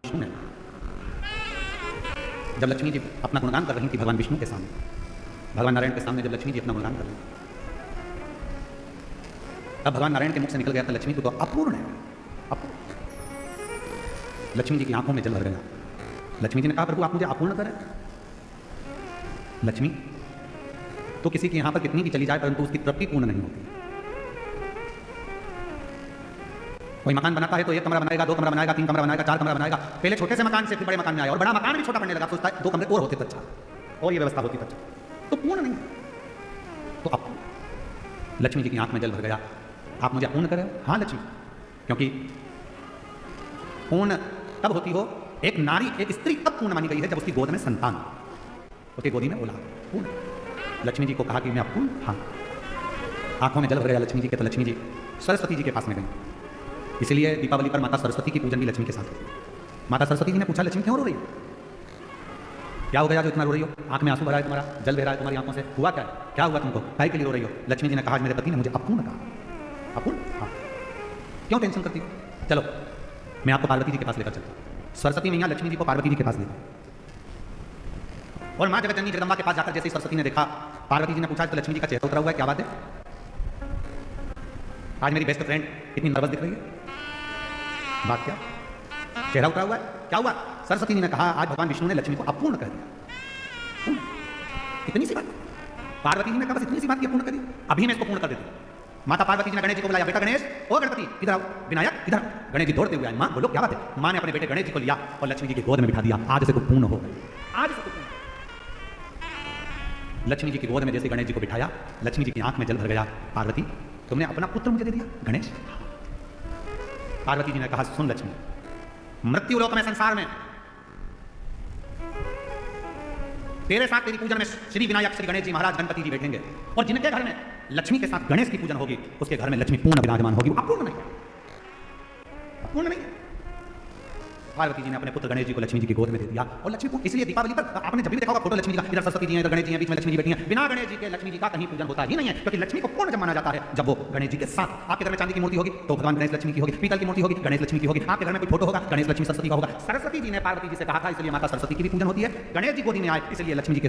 विष्णु ने जब लक्ष्मी जी अपना गुणगान कर रही थी भगवान विष्णु के सामने, भगवान नारायण के सामने जब लक्ष्मी जी अपना गुणगान कर रही थी, तब भगवान नारायण के मुख से निकल गया था, लक्ष्मी तू तो अपूर्ण है, अपूर्ण। लक्ष्मी जी की आंखों में जल भर गया। लक्ष्मी जी ने कहा प्रभु आप मुझे अपूर्ण करें। लक्ष्मी तो किसी के यहां पर कितनी भी चली जाए परंतु उसकी तृप्ति पूर्ण नहीं होती। कोई मकान बनाता है तो एक कमरा बनाएगा, दो कमरा बनाएगा, तीन कमरा बनाएगा, चार कमरा बनाएगा। पहले छोटे से मकान से फिर बड़े मकान में आया और बड़ा मकान भी छोटा पड़ने लगा, सोचता है दो कमरे और होते तो अच्छा, और ये व्यवस्था होती तो अच्छा। तो पूर्ण नहीं, तो अब लक्ष्मी जी की आंख में जल भर गया। आप मुझे अपूर्ण करें? हाँ लक्ष्मी, क्योंकि पूर्ण तब होती हो एक नारी, एक स्त्री तब पूर्ण मानी गई है जब उसकी गोद में संतान, उसकी गोदी में औलाद पूर्ण। लक्ष्मी जी को कहा कि मैं अपूर्ण, हाँ। आंखों में जल भर गया लक्ष्मी जी के, तो लक्ष्मी जी सरस्वती जी के पास में गई। इसलिए दीपावली पर माता सरस्वती की पूजन भी लक्ष्मी के साथ होती है। माता सरस्वती जी ने पूछा लक्ष्मी क्यों रो रही हो, क्या हो गया जो इतना रो रही हो, आंख में आंसू भरा है तुम्हारा, जल बह रहा है तुम्हारी आंखों से, हुआ क्या, क्या हुआ तुमको, काहे के लिए रो रही हो? लक्ष्मी जी ने कहा मेरे पति ने मुझे अपूर्ण कहा। अपूर्ण? हाँ। क्यों टेंशन करती हो? चलो मैं आपको पार्वती जी के पास लेकर चलता हूँ। सरस्वती मैया लक्ष्मी जी को पार्वती जी के पास ले गई और माँ जगत जननी जगदम्बा के पास जाकर जैसे सरस्वती ने देखा, पार्वती जी ने पूछा तो लक्ष्मी जी का चेहरा उतरा हुआ है, क्या बात है, आज मेरी बेस्ट फ्रेंड इतनी नर्वस दिख रही है, बात क्या, चेहरा उतरा हुआ है, क्या हुआ? सरस्वती जी ने कहा आज भगवान विष्णु ने लक्ष्मी को अपूर्ण कर दिया। इतनी सी बात, पार्वती जी ने कहा बस इतनी सी बात की अपूर्ण कर दी, अभी मैं इसको पूर्ण कर देती हूँ। माता पार्वती जी ने गणेश जी को बुलाया, बेटा गणेश, ओ गणपति इधर आओ, विनायक इधर। गणेश जी दौड़ते हुए आए, माँ बोलो क्या बात है? माँ ने अपने बेटे गणेश जी को लिया और लक्ष्मी जी की गोद में बिठा दिया। आज से तो पूर्ण हो गए, आज से तो पूर्ण। लक्ष्मी जी की गोद में जैसे गणेश जी को बिठाया, लक्ष्मी जी की आंख में जल भर गया। पार्वती तुमने अपना पुत्र मुझे दे दिया गणेश। पार्वती जी ने कहा सुन लक्ष्मी, मृत्यु लोक में संसार में तेरे साथ तेरी पूजन में श्री विनायक श्री गणेश जी महाराज गणपति जी बैठेंगे और जिनके घर में लक्ष्मी के साथ गणेश की पूजन होगी उसके घर में लक्ष्मी पूर्ण विराजमान होगी। अपूर्ण नहीं, अपूर्ण नहीं। पार्वती जी ने अपने पुत्र गणेश जी को लक्ष्मी जी की गोद में दे दिया और लक्ष्मी को इसलिए दीपावली पर आपने जब भी देखा होगा फोटो लक्ष्मी जी का, इधर सरस्वती जी हैं, इधर गणेश जी हैं, बीच में लक्ष्मी जी बैठी हैं। बिना गणेश जी के लक्ष्मी जी का कहीं पूजन होता ही नहीं है, क्योंकि लक्ष्मी को पूर्ण जब माना जाता है जब वो गणेश जी के साथ। आपके घर में चांदी की मूर्ति होगी तो भगवान गणेश लक्ष्मी की होगी, पीतल की मूर्ति होगी गणेश लक्ष्मी की होगी, आपके घर में कोई फोटो होगा गणेश लक्ष्मी सरस्वती का होगा। सरस्वती जी ने पार्वती जी से कहा था इसलिए माता सरस्वती की भी पूजन होती है। गणेश जी गोदी में आए इसलिए लक्ष्मी जी के